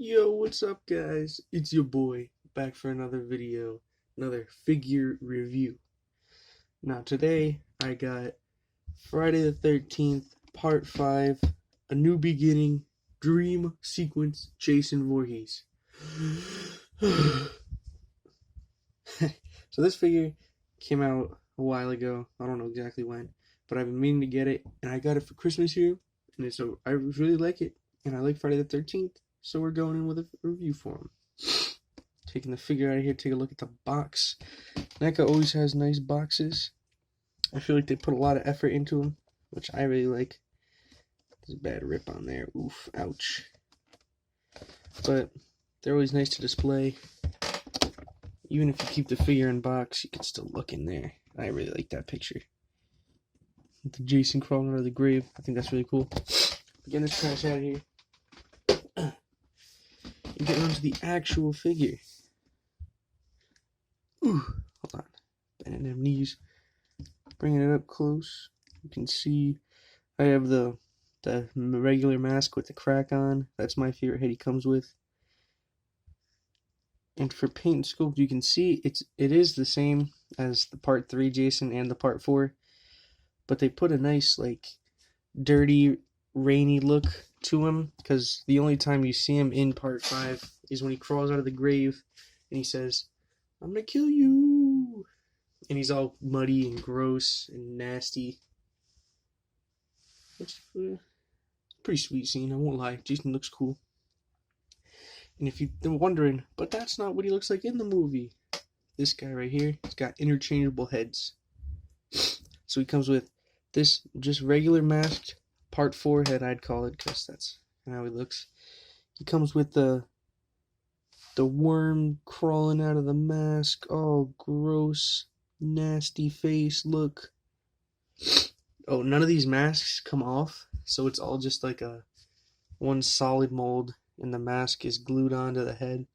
Yo, what's up, guys? It's your boy back for another video, another figure review. Now, today I got Friday the 13th, Part 5, A New Beginning, Dream Sequence, Jason Voorhees. So, this figure came out a while ago. I don't know exactly when, but I've been meaning to get it, and I got it for Christmas here, and so I really like it, and I like Friday the 13th. So we're going in with a review for him. Taking the figure out of here, take a look at the box. Neca always has nice boxes. I feel like they put a lot of effort into them, which I really like. There's a bad rip on there. Oof, ouch. But they're always nice to display. Even if you keep the figure in box, you can still look in there. I really like that picture. The Jason crawling out of the grave. I think that's really cool. Getting this trash out of here. And getting onto the actual figure. Ooh, hold on. Bending them knees. Bringing it up close. You can see I have the regular mask with the crack on. That's my favorite head he comes with. And for paint and sculpt, you can see it is the same as the Part 3 Jason and the Part 4. But they put a nice, like, dirty, rainy look to him, because the only time you see him in Part 5 is when he crawls out of the grave and he says, "I'm gonna kill you," and he's all muddy and gross and nasty. It's a pretty sweet scene, I won't lie. Jason looks cool. And if you're wondering, but that's not what he looks like in the movie. This guy right here, he's got interchangeable heads. So he comes with this just regular masked Part 4 head, I'd call it, because that's how he looks. He comes with the worm crawling out of the mask. Oh, gross, nasty face look. Oh, none of these masks come off, so it's all just like one solid mold, and the mask is glued onto the head.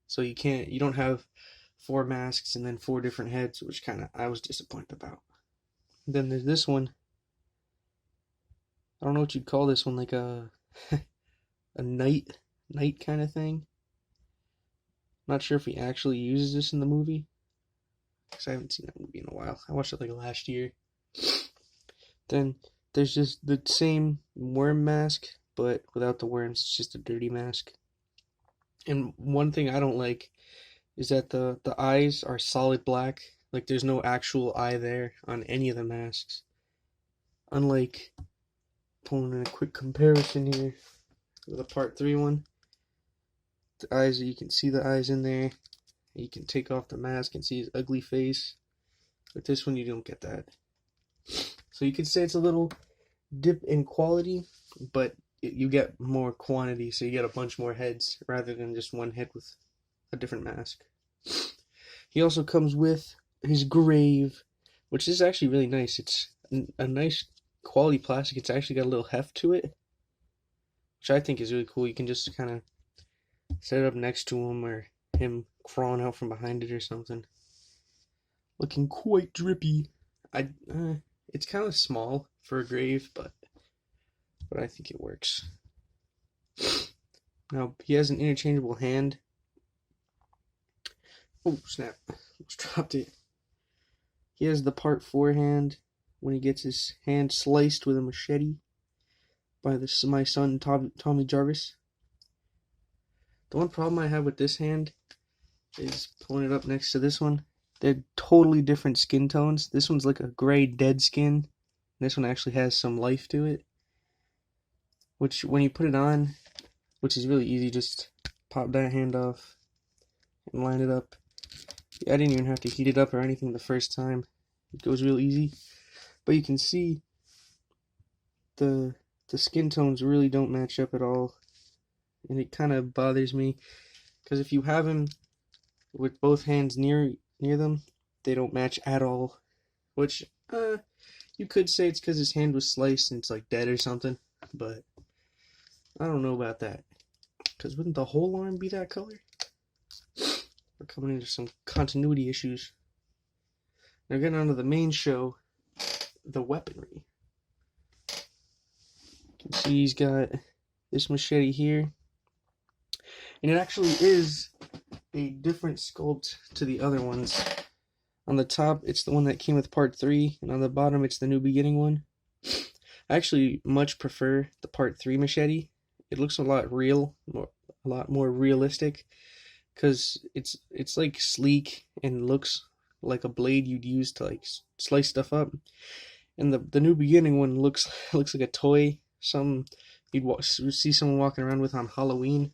So you don't have 4 masks and then 4 different heads, which I was disappointed about. Then there's this one. I don't know what you'd call this one, like a knight kind of thing. Not sure if he actually uses this in the movie, because I haven't seen that movie in a while. I watched it like last year. Then there's just the same worm mask, but without the worms. It's just a dirty mask. And one thing I don't like is that the eyes are solid black. Like, there's no actual eye there on any of the masks. Unlike, pulling in a quick comparison here with the Part 3 one, the eyes, you can see the eyes in there. You can take off the mask and see his ugly face. With this one, you don't get that. So you could say it's a little dip in quality, but you get more quantity, so you get a bunch more heads rather than just one head with a different mask. He also comes with his grave, which is actually really nice. It's a nice quality plastic. It's actually got a little heft to it, which I think is really cool. You can just kind of set it up next to him, or him crawling out from behind it or something. Looking quite drippy. It's kind of small for a grave, but I think it works. Now, he has an interchangeable hand. Oh, snap. Almost dropped it. He has the Part 4 hand when he gets his hand sliced with a machete by my son, Tommy Jarvis. The one problem I have with this hand is pulling it up next to this one. They're totally different skin tones. This one's like a gray dead skin. And this one actually has some life to it. Which, when you put it on, which is really easy, just pop that hand off and line it up. I didn't even have to heat it up or anything the first time. It goes real easy. But you can see the skin tones really don't match up at all. And it kind of bothers me, because if you have him with both hands near them, they don't match at all. Which, you could say it's because his hand was sliced and it's like dead or something, but I don't know about that. Because wouldn't the whole arm be that color? We're coming into some continuity issues. Now, getting on to the main show, the weaponry. You can see he's got this machete here. And it actually is a different sculpt to the other ones. On the top, it's the one that came with part 3, and on the bottom, it's the new beginning one. I actually much prefer the part 3 machete. It looks a lot a lot more realistic, because it's like sleek and looks like a blade you'd use to like slice stuff up. And the new beginning one looks looks like a toy. You'd see someone walking around with on Halloween,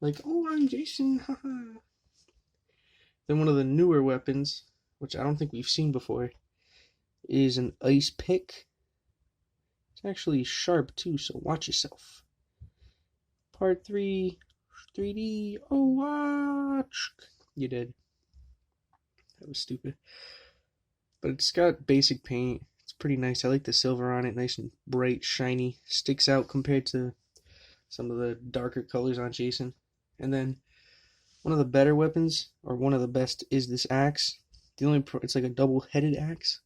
like, oh, I'm Jason, haha. Then one of the newer weapons, which I don't think we've seen before, is an ice pick. It's actually sharp too, so watch yourself. Part 3, 3D, oh watch! You did. That was stupid. But it's got basic paint. It's pretty nice. I like the silver on it, nice and bright, shiny. Sticks out compared to some of the darker colors on Jason. And then one of the better weapons, or one of the best, is this axe. It's like a double-headed axe.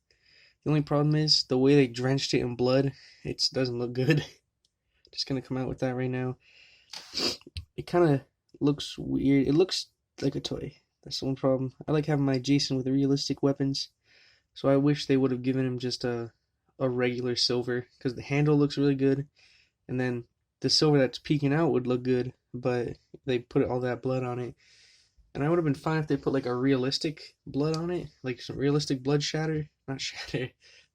The only problem is the way they drenched it in blood. It doesn't look good. Just gonna come out with that right now. It kind of looks weird. It looks like a toy. That's the one problem. I like having my Jason with realistic weapons, so I wish they would have given him just a regular silver, because the handle looks really good, and then the silver that's peeking out would look good, but they put all that blood on it. And I would have been fine if they put like a realistic blood on it, like some realistic blood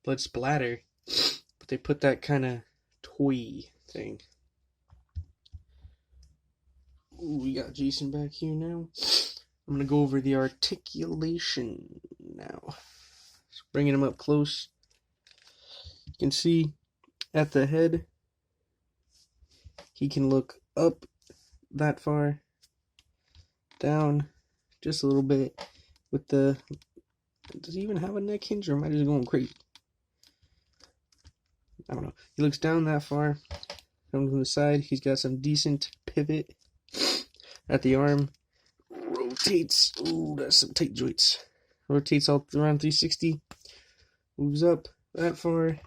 blood splatter. But they put that kind of toy thing. Ooh, we got Jason back here now. I'm going to go over the articulation now. So bringing him up close. You can see at the head, he can look up that far, down just a little bit. Does he even have a neck hinge, or am I just going crazy? I don't know. He looks down that far. Comes from the side. He's got some decent pivot at the arm. Rotates. Ooh, that's some tight joints. Rotates all around 360. Moves up that far.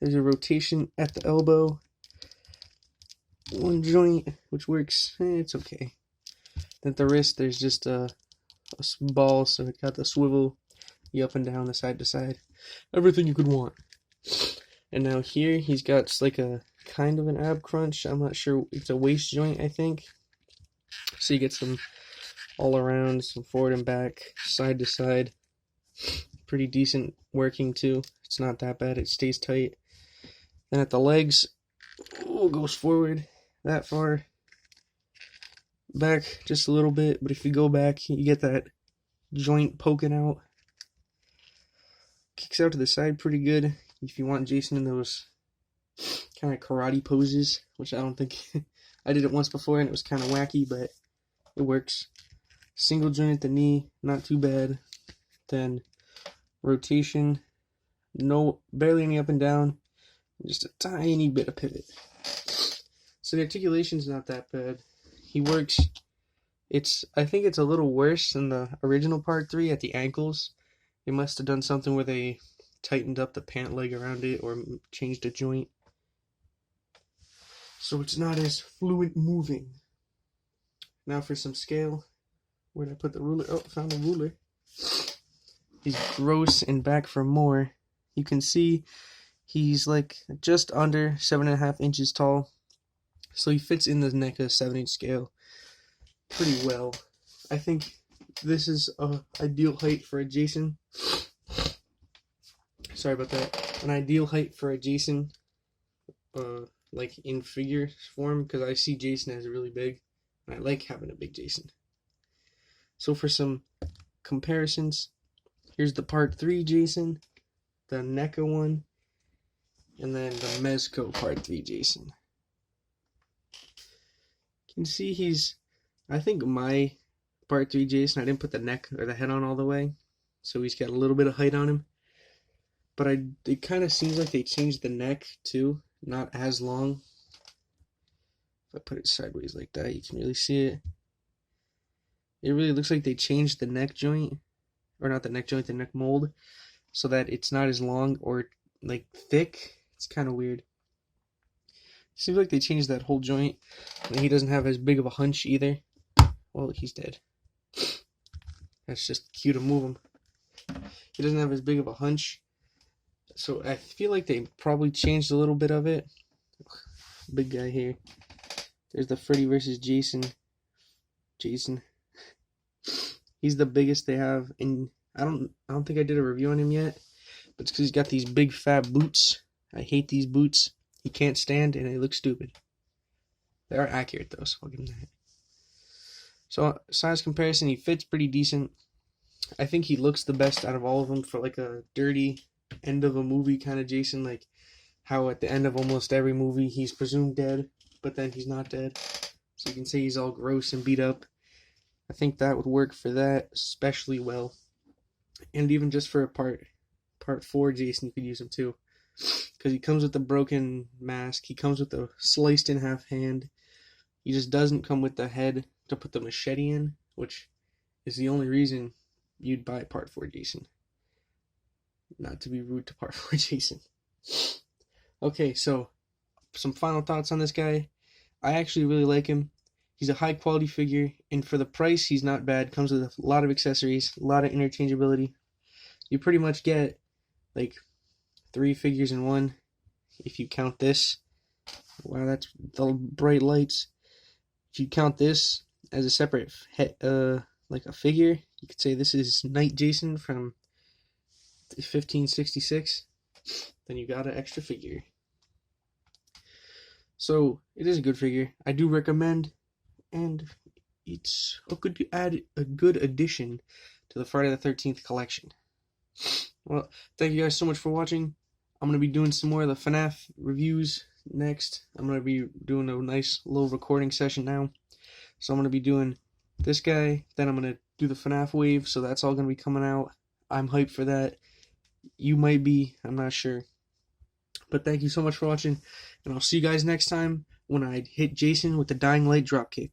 There's a rotation at the elbow. One joint, which works. It's okay. Then at the wrist, there's just a ball, so it got the swivel, the up and down, the side to side. Everything you could want. And now here, he's got like a kind of an ab crunch. I'm not sure. It's a waist joint, I think. So you get some all around, some forward and back, side to side. Pretty decent working too. It's not that bad. It stays tight. Then at the legs, goes forward that far. Back just a little bit, but if you go back, you get that joint poking out. Kicks out to the side pretty good if you want Jason in those kind of karate poses, which I don't think I did it once before and it was kind of wacky, but it works. Single joint at the knee, not too bad. Then rotation, barely any up and down, just a tiny bit of pivot. So the articulation's not that bad. He works. I think it's a little worse than the original part 3 at the ankles. They must have done something where they tightened up the pant leg around it or changed a joint, so it's not as fluid moving. Now for some scale. Where'd I put the ruler? Oh, found a ruler. He's gross and back for more. You can see he's like just under 7.5 inches tall, so he fits in the Neca 7-inch scale pretty well. I think this is an ideal height for a Jason. Sorry about that. An ideal height for a Jason, like in figure form, because I see Jason as really big, and I like having a big Jason. So for some comparisons, here's the part 3 Jason, the Neca one, and then the Mezco part 3 Jason. You can see I think my part 3 Jason, I didn't put the neck or the head on all the way, so he's got a little bit of height on him. But it kind of seems like they changed the neck too, not as long. If I put it sideways like that, you can really see it. It really looks like they changed the neck joint, or not the neck joint, the neck mold, so that it's not as long or like thick. It's kind of weird. Seems like they changed that whole joint, and he doesn't have as big of a hunch either. well, he's dead. That's just cue to move him. He doesn't have as big of a hunch. So I feel like they probably changed a little bit of it. Big guy here. There's the Freddy versus Jason. He's the biggest they have, and I don't think I did a review on him yet, but it's because he's got these big fat boots. I hate these boots. He can't stand, and they look stupid. They are accurate though, so I'll give him that. So size comparison, he fits pretty decent. I think he looks the best out of all of them for like a dirty end of a movie kind of Jason, like how at the end of almost every movie he's presumed dead, but then he's not dead. So you can say he's all gross and beat up. I think that would work for that especially well. And even just for a part 4 Jason, you could use him too. Because he comes with the broken mask, he comes with the sliced in half hand. He just doesn't come with the head to put the machete in, which is the only reason you'd buy part 4 Jason. Not to be rude to part 4 Jason. Okay, so some final thoughts on this guy. I actually really like him. He's a high quality figure, and for the price, he's not bad. Comes with a lot of accessories, a lot of interchangeability. You pretty much get like 3 figures in one, if you count this. Wow, that's the bright lights. If you count this as a separate like a figure, you could say this is Night Jason from 1566. Then you got an extra figure. So it is a good figure. I do recommend, and it's a good addition to the Friday the 13th collection. Well, thank you guys so much for watching. I'm going to be doing some more of the FNAF reviews next. I'm going to be doing a nice little recording session now. So I'm going to be doing this guy, then I'm going to do the FNAF wave, so that's all going to be coming out. I'm hyped for that. You might be, I'm not sure. But thank you so much for watching, and I'll see you guys next time when I hit Jason with the Dying Light dropkick.